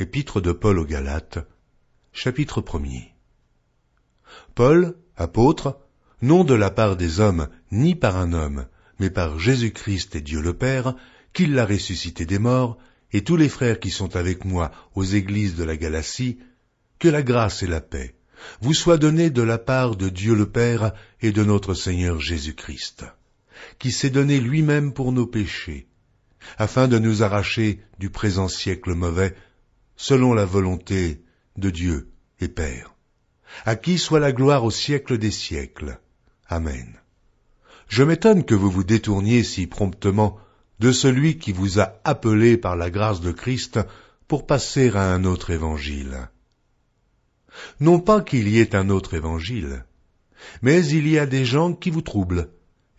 Épître de Paul aux Galates, chapitre 1er. Paul, apôtre, non de la part des hommes, ni par un homme, mais par Jésus-Christ et Dieu le Père, qui l'a ressuscité des morts, et tous les frères qui sont avec moi aux églises de la Galatie, que la grâce et la paix vous soient données de la part de Dieu le Père et de notre Seigneur Jésus-Christ, qui s'est donné lui-même pour nos péchés, afin de nous arracher du présent siècle mauvais, selon la volonté de Dieu et Père, à qui soit la gloire au siècle des siècles. Amen. Je m'étonne que vous vous détourniez si promptement de celui qui vous a appelé par la grâce de Christ pour passer à un autre évangile. Non pas qu'il y ait un autre évangile, mais il y a des gens qui vous troublent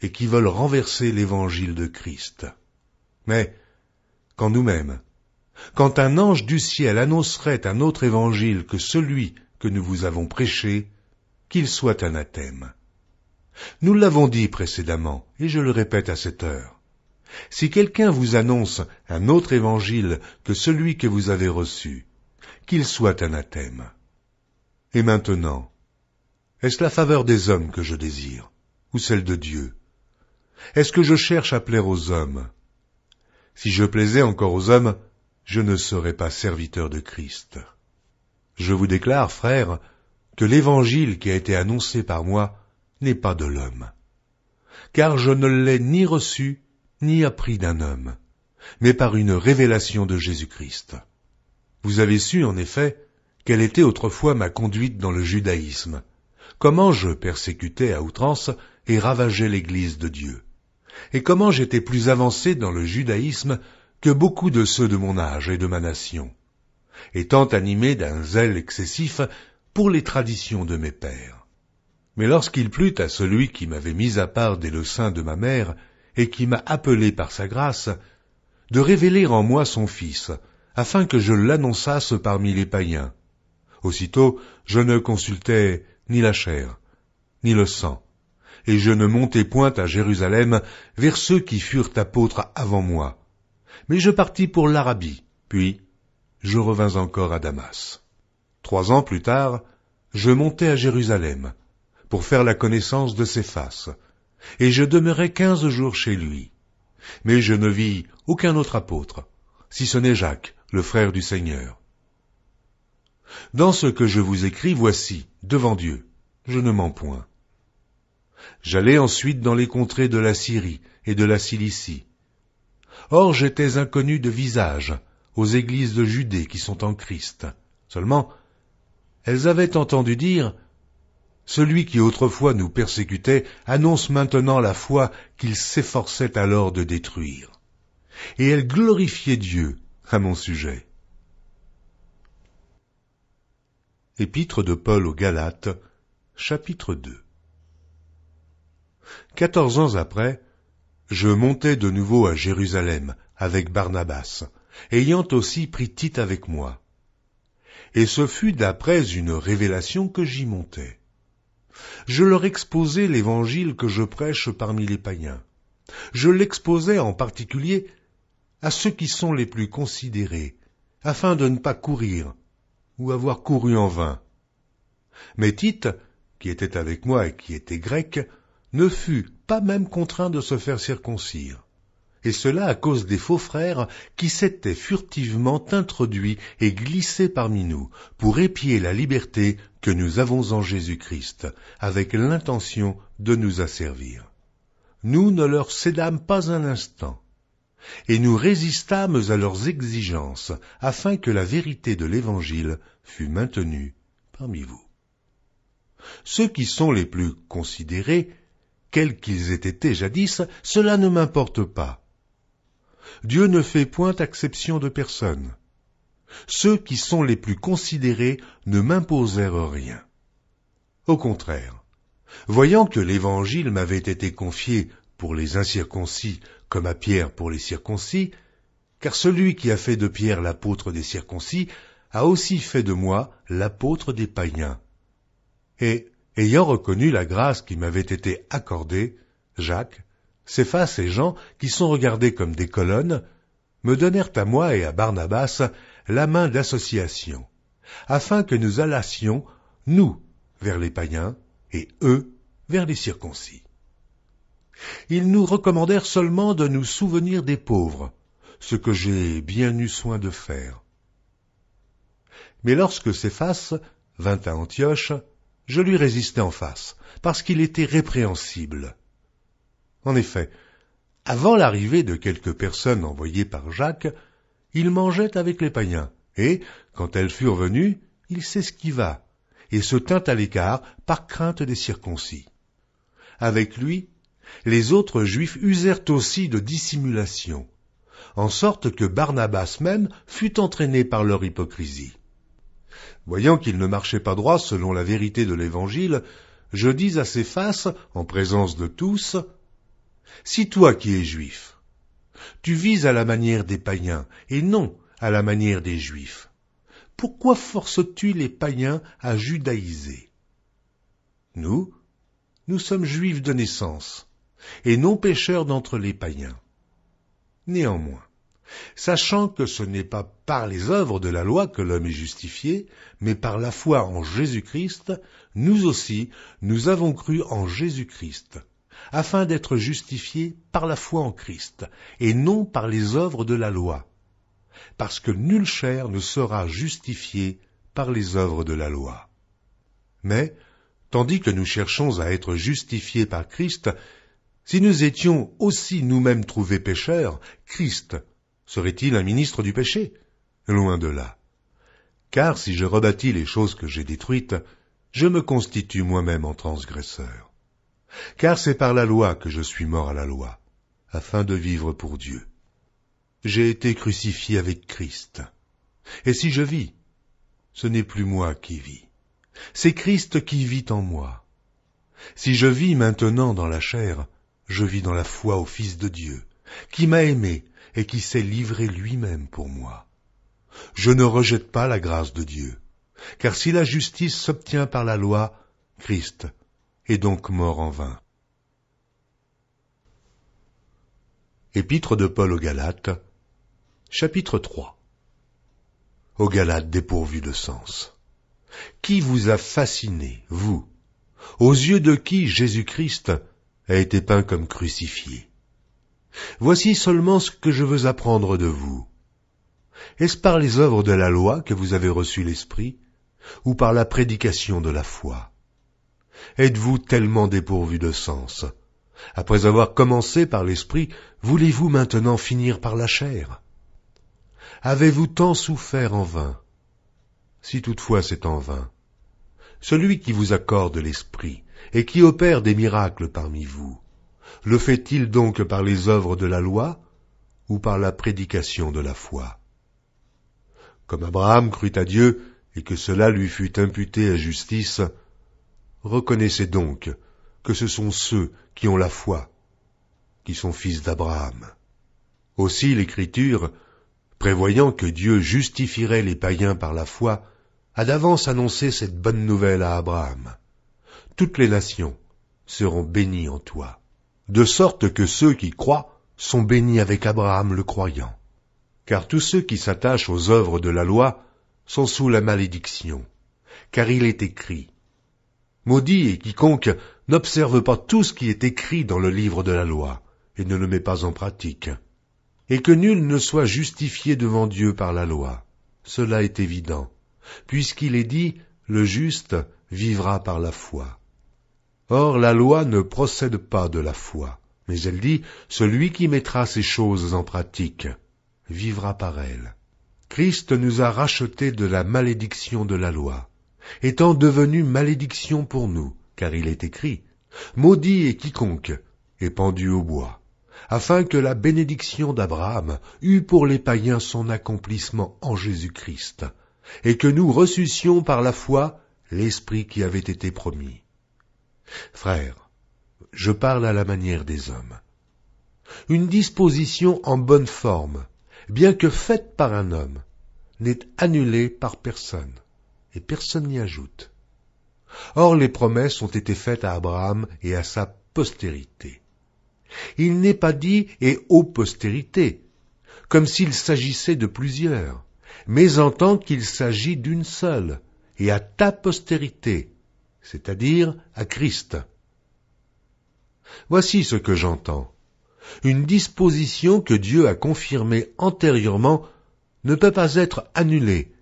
et qui veulent renverser l'évangile de Christ. Mais, quand nous-mêmes, quand un ange du ciel annoncerait un autre évangile que celui que nous vous avons prêché, qu'il soit anathème. Nous l'avons dit précédemment, et je le répète à cette heure. Si quelqu'un vous annonce un autre évangile que celui que vous avez reçu, qu'il soit anathème. Et maintenant, est-ce la faveur des hommes que je désire, ou celle de Dieu? Est-ce que je cherche à plaire aux hommes? Si je plaisais encore aux hommes, je ne serais pas serviteur de Christ. Je vous déclare, frères, que l'évangile qui a été annoncé par moi n'est pas de l'homme. Car je ne l'ai ni reçu, ni appris d'un homme, mais par une révélation de Jésus-Christ. Vous avez su, en effet, quelle était autrefois ma conduite dans le judaïsme, comment je persécutais à outrance et ravageais l'Église de Dieu, et comment j'étais plus avancé dans le judaïsme que beaucoup de ceux de mon âge et de ma nation, étant animé d'un zèle excessif pour les traditions de mes pères. Mais lorsqu'il plut à celui qui m'avait mis à part dès le sein de ma mère et qui m'a appelé par sa grâce, de révéler en moi son Fils, afin que je l'annonçasse parmi les païens, aussitôt je ne consultais ni la chair, ni le sang, et je ne montai point à Jérusalem vers ceux qui furent apôtres avant moi, mais je partis pour l'Arabie, puis je revins encore à Damas. 3 ans plus tard, je montai à Jérusalem, pour faire la connaissance de Céphas, et je demeurai 15 jours chez lui. Mais je ne vis aucun autre apôtre, si ce n'est Jacques, le frère du Seigneur. Dans ce que je vous écris, voici, devant Dieu, je ne mens point. J'allai ensuite dans les contrées de la Syrie et de la Cilicie. Or j'étais inconnu de visage aux églises de Judée qui sont en Christ. Seulement, elles avaient entendu dire « Celui qui autrefois nous persécutait annonce maintenant la foi qu'il s'efforçait alors de détruire. » Et elles glorifiaient Dieu à mon sujet. Épître de Paul aux Galates, chapitre 2. 14 ans après, je montai de nouveau à Jérusalem avec Barnabas, ayant aussi pris Tite avec moi. Et ce fut d'après une révélation que j'y montai. Je leur exposai l'évangile que je prêche parmi les païens. Je l'exposai en particulier à ceux qui sont les plus considérés, afin de ne pas courir, ou avoir couru en vain. Mais Tite, qui était avec moi et qui était grec, ne fut pas même contraint de se faire circoncire, et cela à cause des faux frères qui s'étaient furtivement introduits et glissés parmi nous, pour épier la liberté que nous avons en Jésus-Christ, avec l'intention de nous asservir. Nous ne leur cédâmes pas un instant, et nous résistâmes à leurs exigences, afin que la vérité de l'Évangile fût maintenue parmi vous. Ceux qui sont les plus considérés, quels qu'ils aient été jadis, cela ne m'importe pas. Dieu ne fait point exception de personne. Ceux qui sont les plus considérés ne m'imposèrent rien. Au contraire, voyant que l'Évangile m'avait été confié pour les incirconcis comme à Pierre pour les circoncis, car celui qui a fait de Pierre l'apôtre des circoncis a aussi fait de moi l'apôtre des païens. Et, ayant reconnu la grâce qui m'avait été accordée, Jacques, Céphas et Jean, qui sont regardés comme des colonnes, me donnèrent à moi et à Barnabas la main d'association, afin que nous allassions, nous, vers les païens, et eux, vers les circoncis. Ils nous recommandèrent seulement de nous souvenir des pauvres, ce que j'ai bien eu soin de faire. Mais lorsque Céphas vint à Antioche, je lui résistai en face, parce qu'il était répréhensible. En effet, avant l'arrivée de quelques personnes envoyées par Jacques, il mangeait avec les païens, et, quand elles furent venues, il s'esquiva, et se tint à l'écart par crainte des circoncis. Avec lui, les autres Juifs usèrent aussi de dissimulation, en sorte que Barnabas même fut entraîné par leur hypocrisie. Voyant qu'il ne marchait pas droit selon la vérité de l'Évangile, je dis à Céphas, en présence de tous, « Si toi qui es juif, tu vises à la manière des païens et non à la manière des Juifs, pourquoi forces-tu les païens à judaïser? Nous sommes juifs de naissance, et non pécheurs d'entre les païens. Néanmoins, sachant que ce n'est pas par les œuvres de la loi que l'homme est justifié, mais par la foi en Jésus-Christ, nous aussi, nous avons cru en Jésus-Christ, afin d'être justifiés par la foi en Christ, et non par les œuvres de la loi, parce que nulle chair ne sera justifiée par les œuvres de la loi. Mais, tandis que nous cherchons à être justifiés par Christ, si nous étions aussi nous-mêmes trouvés pécheurs, Christ serait-il un ministre du péché? Loin de là. Car si je rebâtis les choses que j'ai détruites, je me constitue moi-même en transgresseur. Car c'est par la loi que je suis mort à la loi, afin de vivre pour Dieu. J'ai été crucifié avec Christ. Et si je vis, ce n'est plus moi qui vis. C'est Christ qui vit en moi. Si je vis maintenant dans la chair, je vis dans la foi au Fils de Dieu, qui m'a aimé et qui s'est livré lui-même pour moi. Je ne rejette pas la grâce de Dieu, car si la justice s'obtient par la loi, Christ est donc mort en vain. Épître de Paul aux Galates, chapitre 3. Aux Galates dépourvus de sens. Qui vous a fasciné, vous, aux yeux de qui Jésus-Christ a été peint comme crucifié? Voici seulement ce que je veux apprendre de vous. Est-ce par les œuvres de la loi que vous avez reçu l'Esprit, ou par la prédication de la foi? Êtes-vous tellement dépourvus de sens? Après avoir commencé par l'Esprit, voulez-vous maintenant finir par la chair? Avez-vous tant souffert en vain? Si toutefois c'est en vain, celui qui vous accorde l'Esprit et qui opère des miracles parmi vous, le fait-il donc par les œuvres de la loi ou par la prédication de la foi? Comme Abraham crut à Dieu et que cela lui fut imputé à justice, reconnaissez donc que ce sont ceux qui ont la foi, qui sont fils d'Abraham. Aussi l'Écriture, prévoyant que Dieu justifierait les païens par la foi, a d'avance annoncé cette bonne nouvelle à Abraham. Toutes les nations seront bénies en toi. De sorte que ceux qui croient sont bénis avec Abraham le croyant. Car tous ceux qui s'attachent aux œuvres de la loi sont sous la malédiction. Car il est écrit, « Maudit est quiconque n'observe pas tout ce qui est écrit dans le livre de la loi, et ne le met pas en pratique. Et que nul ne soit justifié devant Dieu par la loi. Cela est évident, puisqu'il est dit, « Le juste vivra par la foi. » Or, la loi ne procède pas de la foi, mais elle dit, celui qui mettra ces choses en pratique vivra par elles. Christ nous a rachetés de la malédiction de la loi, étant devenu malédiction pour nous, car il est écrit, maudit est quiconque est pendu au bois, afin que la bénédiction d'Abraham eût pour les païens son accomplissement en Jésus-Christ, et que nous reçussions par la foi l'Esprit qui avait été promis. Frères, je parle à la manière des hommes. Une disposition en bonne forme, bien que faite par un homme, n'est annulée par personne, et personne n'y ajoute. Or les promesses ont été faites à Abraham et à sa postérité. Il n'est pas dit « et aux postérités », comme s'il s'agissait de plusieurs, mais entends qu'il s'agit d'une seule, et à ta postérité, c'est-à-dire à Christ. Voici ce que j'entends. Une disposition que Dieu a confirmée antérieurement ne peut pas être annulée,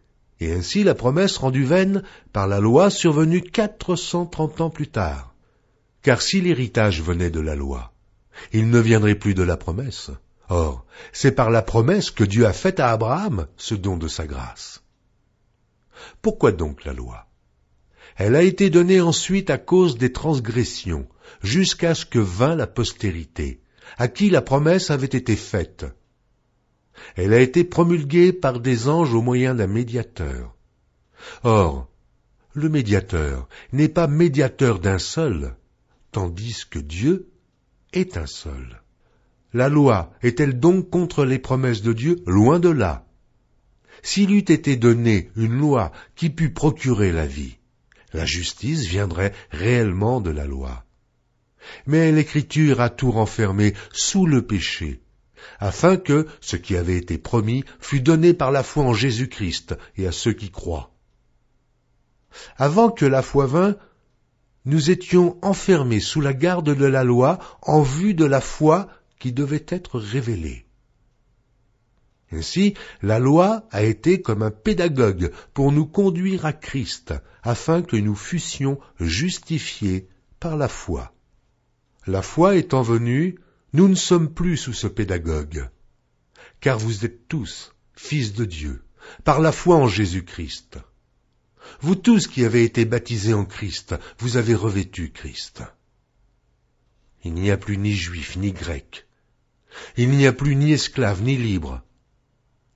et ainsi la promesse rendue vaine par la loi survenue 430 ans plus tard. Car si l'héritage venait de la loi, il ne viendrait plus de la promesse. Or, c'est par la promesse que Dieu a faite à Abraham ce don de sa grâce. Pourquoi donc la loi? Elle a été donnée ensuite à cause des transgressions, jusqu'à ce que vînt la postérité, à qui la promesse avait été faite. Elle a été promulguée par des anges au moyen d'un médiateur. Or, le médiateur n'est pas médiateur d'un seul, tandis que Dieu est un seul. La loi est-elle donc contre les promesses de Dieu? Loin de là. S'il eût été donné une loi qui pût procurer la vie, la justice viendrait réellement de la loi. Mais l'Écriture a tout renfermé sous le péché, afin que ce qui avait été promis fût donné par la foi en Jésus-Christ et à ceux qui croient. Avant que la foi vînt, nous étions enfermés sous la garde de la loi en vue de la foi qui devait être révélée. Ainsi, la loi a été comme un pédagogue pour nous conduire à Christ, afin que nous fussions justifiés par la foi. La foi étant venue, nous ne sommes plus sous ce pédagogue, car vous êtes tous fils de Dieu, par la foi en Jésus-Christ. Vous tous qui avez été baptisés en Christ, vous avez revêtu Christ. Il n'y a plus ni juif ni grec, il n'y a plus ni esclave ni libre,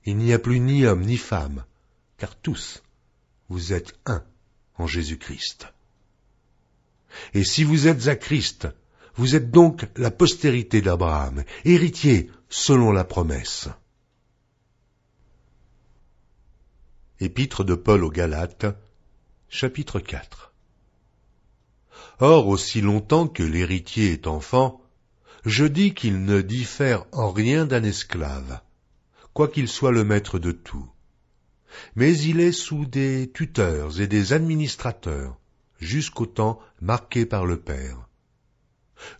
il n'y a plus ni homme ni femme, car tous, vous êtes un en Jésus-Christ. Et si vous êtes à Christ, vous êtes donc la postérité d'Abraham, héritier selon la promesse. Épître de Paul aux Galates, chapitre 4. Or, aussi longtemps que l'héritier est enfant, je dis qu'il ne diffère en rien d'un esclave, quoiqu'il soit le maître de tout. Mais il est sous des tuteurs et des administrateurs, jusqu'au temps marqué par le Père.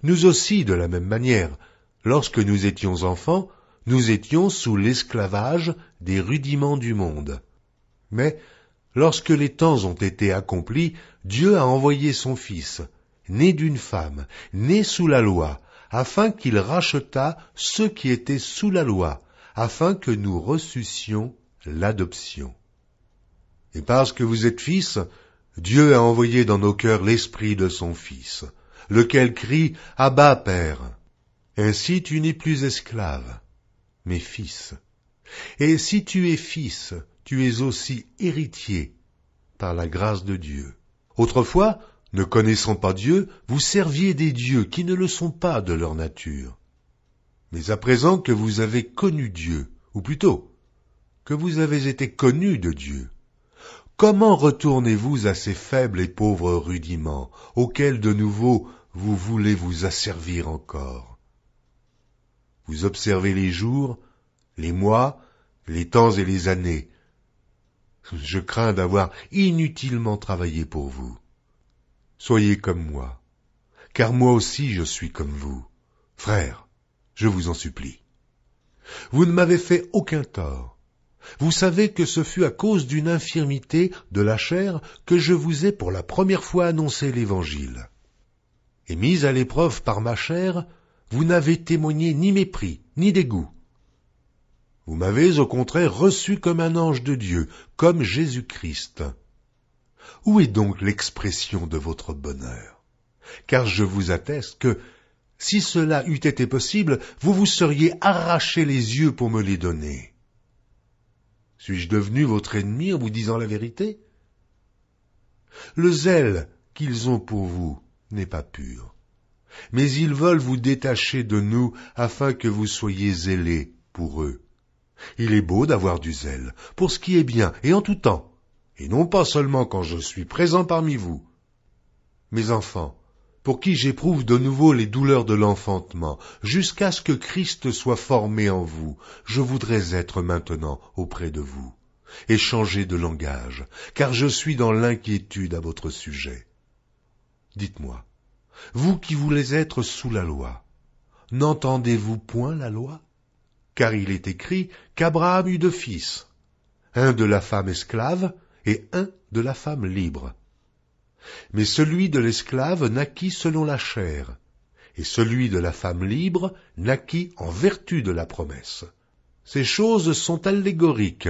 Nous aussi, de la même manière, lorsque nous étions enfants, nous étions sous l'esclavage des rudiments du monde. Mais, lorsque les temps ont été accomplis, Dieu a envoyé son Fils, né d'une femme, né sous la loi, afin qu'il rachetât ceux qui étaient sous la loi, afin que nous reçussions l'adoption. Et parce que vous êtes fils, Dieu a envoyé dans nos cœurs l'esprit de son Fils, lequel crie « Abba, Père ». Ainsi tu n'es plus esclave, mais fils. Et si tu es fils, tu es aussi héritier, par la grâce de Dieu. Autrefois, ne connaissant pas Dieu, vous serviez des dieux qui ne le sont pas de leur nature. Mais à présent que vous avez connu Dieu, ou plutôt, que vous avez été connus de Dieu, comment retournez-vous à ces faibles et pauvres rudiments, auxquels de nouveau vous voulez vous asservir encore? Vous observez les jours, les mois, les temps et les années. Je crains d'avoir inutilement travaillé pour vous. Soyez comme moi, car moi aussi je suis comme vous. Frères, je vous en supplie. Vous ne m'avez fait aucun tort. Vous savez que ce fut à cause d'une infirmité de la chair que je vous ai pour la première fois annoncé l'Évangile. Et mis à l'épreuve par ma chair, vous n'avez témoigné ni mépris, ni dégoût. Vous m'avez au contraire reçu comme un ange de Dieu, comme Jésus-Christ. Où est donc l'expression de votre bonheur? Car je vous atteste que, si cela eût été possible, vous vous seriez arraché les yeux pour me les donner. Suis-je devenu votre ennemi en vous disant la vérité? Le zèle qu'ils ont pour vous n'est pas pur, mais ils veulent vous détacher de nous afin que vous soyez zélés pour eux. Il est beau d'avoir du zèle, pour ce qui est bien, et en tout temps, et non pas seulement quand je suis présent parmi vous. Mes enfants, pour qui j'éprouve de nouveau les douleurs de l'enfantement, jusqu'à ce que Christ soit formé en vous, je voudrais être maintenant auprès de vous. et changez de langage, car je suis dans l'inquiétude à votre sujet. Dites-moi, vous qui voulez être sous la loi, n'entendez-vous point la loi? Car il est écrit qu'Abraham eut deux fils, un de la femme esclave et un de la femme libre. Mais celui de l'esclave naquit selon la chair, et celui de la femme libre naquit en vertu de la promesse. Ces choses sont allégoriques,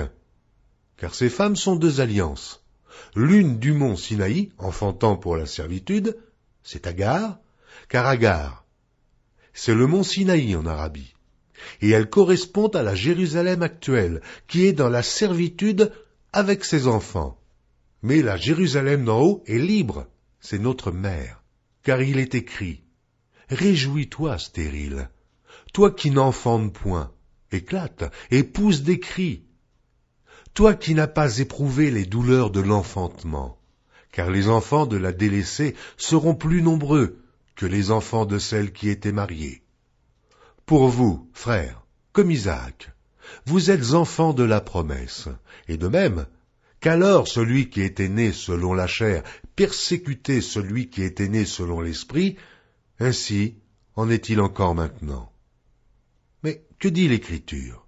car ces femmes sont deux alliances. L'une du mont Sinaï, enfantant pour la servitude, c'est Agar, car Agar, c'est le mont Sinaï en Arabie, et elle correspond à la Jérusalem actuelle, qui est dans la servitude avec ses enfants. Mais la Jérusalem d'en haut est libre, c'est notre mère, car il est écrit, « Réjouis-toi, stérile, toi qui n'enfantes point, éclate et pousse des cris. Toi qui n'as pas éprouvé les douleurs de l'enfantement, car les enfants de la délaissée seront plus nombreux que les enfants de celle qui était mariée. Pour vous, frères, comme Isaac, vous êtes enfants de la promesse, et de même qu'alors celui qui était né selon la chair persécutait celui qui était né selon l'esprit, ainsi en est-il encore maintenant. Mais que dit l'Écriture?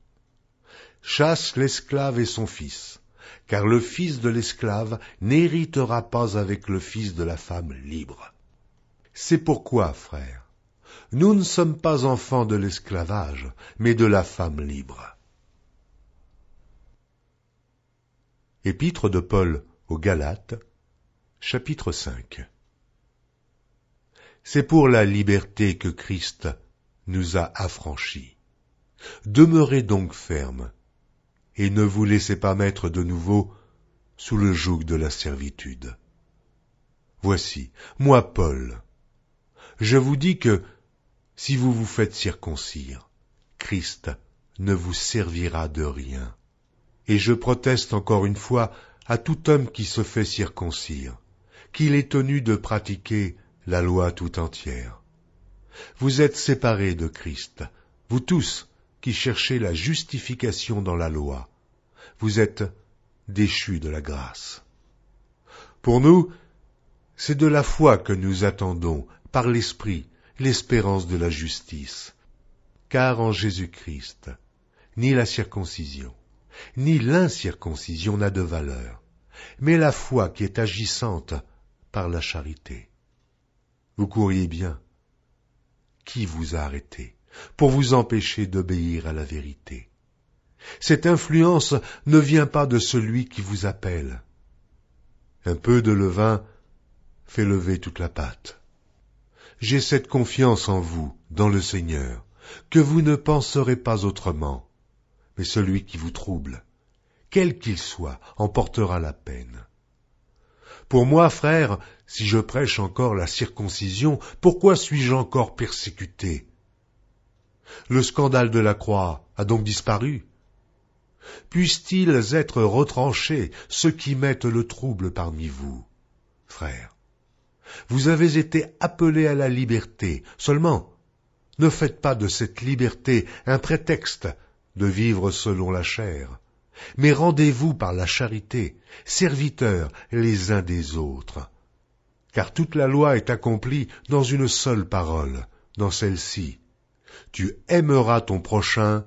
Chasse l'esclave et son fils, car le fils de l'esclave n'héritera pas avec le fils de la femme libre. C'est pourquoi, frères, nous ne sommes pas enfants de l'esclavage, mais de la femme libre. Épître de Paul aux Galates, chapitre 5. C'est pour la liberté que Christ nous a affranchis. Demeurez donc fermes, et ne vous laissez pas mettre de nouveau sous le joug de la servitude. Voici, moi Paul, je vous dis que, si vous vous faites circoncire, Christ ne vous servira de rien. Et je proteste encore une fois à tout homme qui se fait circoncire, qu'il est tenu de pratiquer la loi tout entière. Vous êtes séparés de Christ, vous tous qui cherchez la justification dans la loi. Vous êtes déchus de la grâce. Pour nous, c'est de la foi que nous attendons, par l'Esprit, l'espérance de la justice. Car en Jésus-Christ, ni la circoncision, ni l'incirconcision n'a de valeur, mais la foi qui est agissante par la charité. Vous couriez bien. Qui vous a arrêté pour vous empêcher d'obéir à la vérité? Cette influence ne vient pas de celui qui vous appelle. Un peu de levain fait lever toute la pâte. J'ai cette confiance en vous, dans le Seigneur, que vous ne penserez pas autrement, mais celui qui vous trouble, quel qu'il soit, en portera la peine. Pour moi, frère, si je prêche encore la circoncision, pourquoi suis-je encore persécuté? Le scandale de la croix a donc disparu. Puissent-ils être retranchés ceux qui mettent le trouble parmi vous? Frères, vous avez été appelés à la liberté, seulement ne faites pas de cette liberté un prétexte de vivre selon la chair, mais rendez-vous par la charité, serviteurs les uns des autres. Car toute la loi est accomplie dans une seule parole, dans celle-ci. Tu aimeras ton prochain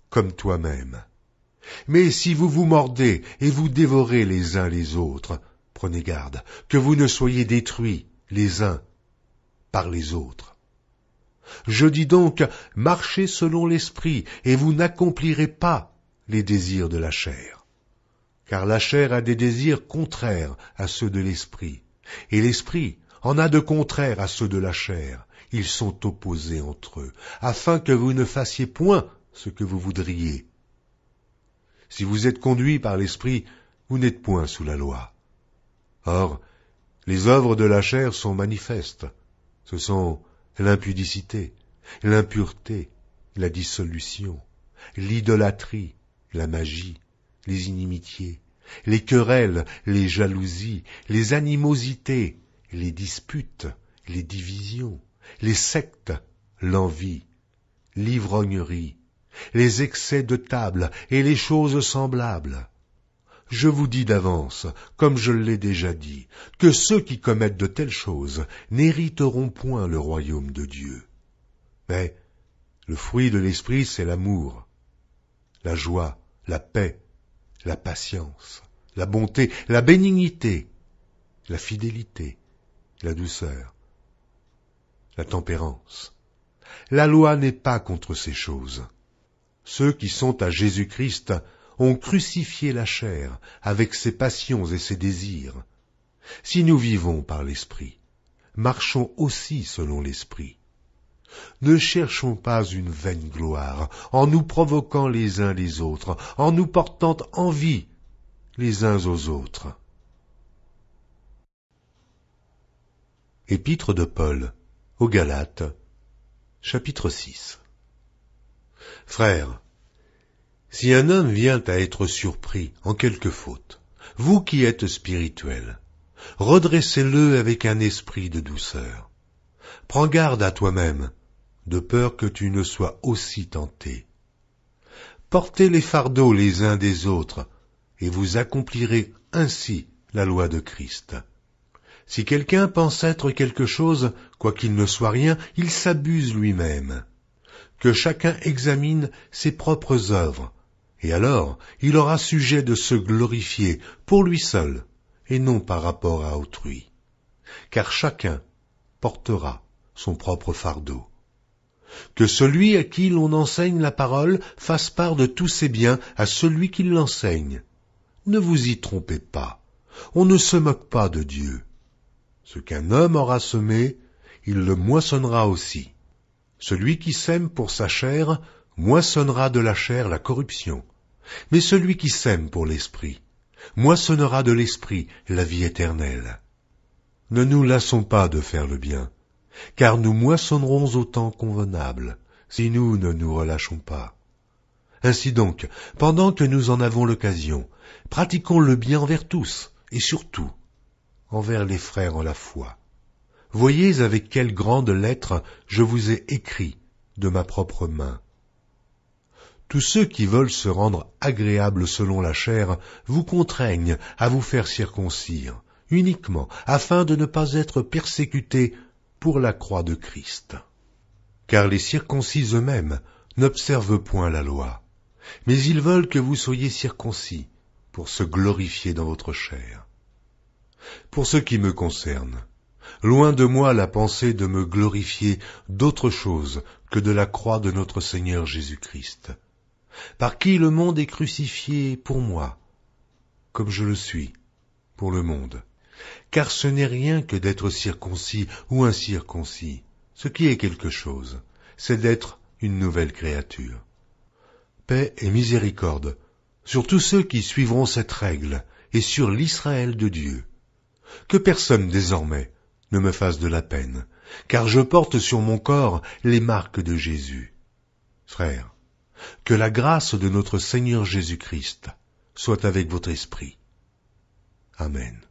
comme toi-même. Mais si vous vous mordez et vous dévorez les uns les autres, prenez garde que vous ne soyez détruits les uns par les autres. Je dis donc, marchez selon l'esprit, et vous n'accomplirez pas les désirs de la chair. Car la chair a des désirs contraires à ceux de l'esprit, et l'esprit en a de contraires à ceux de la chair. Ils sont opposés entre eux, afin que vous ne fassiez point ce que vous voudriez. Si vous êtes conduits par l'esprit, vous n'êtes point sous la loi. Or, les œuvres de la chair sont manifestes. Ce sont l'impudicité, l'impureté, la dissolution, l'idolâtrie, la magie, les inimitiés, les querelles, les jalousies, les animosités, les disputes, les divisions, les sectes, l'envie, l'ivrognerie, les excès de table et les choses semblables. Je vous dis d'avance, comme je l'ai déjà dit, que ceux qui commettent de telles choses n'hériteront point le royaume de Dieu. Mais le fruit de l'esprit, c'est l'amour, la joie, la paix, la patience, la bonté, la bénignité, la fidélité, la douceur, la tempérance. La loi n'est pas contre ces choses. Ceux qui sont à Jésus-Christ ont crucifié la chair avec ses passions et ses désirs. Si nous vivons par l'Esprit, marchons aussi selon l'Esprit. Ne cherchons pas une vaine gloire, en nous provoquant les uns les autres, en nous portant envie les uns aux autres. Épître de Paul aux Galates, chapitre 6. Frères, si un homme vient à être surpris en quelque faute, vous qui êtes spirituels, redressez-le avec un esprit de douceur. Prends garde à toi-même, de peur que tu ne sois aussi tenté. Portez les fardeaux les uns des autres, et vous accomplirez ainsi la loi de Christ. Si quelqu'un pense être quelque chose, quoiqu'il ne soit rien, il s'abuse lui-même. Que chacun examine ses propres œuvres, et alors il aura sujet de se glorifier pour lui seul, et non par rapport à autrui. Car chacun portera son propre fardeau. Que celui à qui l'on enseigne la parole fasse part de tous ses biens à celui qui l'enseigne. Ne vous y trompez pas, on ne se moque pas de Dieu. Ce qu'un homme aura semé, il le moissonnera aussi. Celui qui sème pour sa chair, moissonnera de la chair la corruption. Mais celui qui sème pour l'esprit, moissonnera de l'esprit la vie éternelle. Ne nous lassons pas de faire le bien, car nous moissonnerons au temps convenable, si nous ne nous relâchons pas. Ainsi donc, pendant que nous en avons l'occasion, pratiquons le bien envers tous, et surtout envers les frères en la foi. Voyez avec quelle grande lettre je vous ai écrit de ma propre main. Tous ceux qui veulent se rendre agréables selon la chair vous contraignent à vous faire circoncire, uniquement afin de ne pas être persécutés pour la croix de Christ. Car les circoncis eux-mêmes n'observent point la loi, mais ils veulent que vous soyez circoncis pour se glorifier dans votre chair. Pour ce qui me concerne, loin de moi la pensée de me glorifier d'autre chose que de la croix de notre Seigneur Jésus-Christ, par qui le monde est crucifié pour moi, comme je le suis pour le monde. Car ce n'est rien que d'être circoncis ou incirconcis. Ce qui est quelque chose, c'est d'être une nouvelle créature. Paix et miséricorde sur tous ceux qui suivront cette règle et sur l'Israël de Dieu. Que personne désormais ne me fasse de la peine, car je porte sur mon corps les marques de Jésus. Frères, que la grâce de notre Seigneur Jésus-Christ soit avec votre esprit. Amen.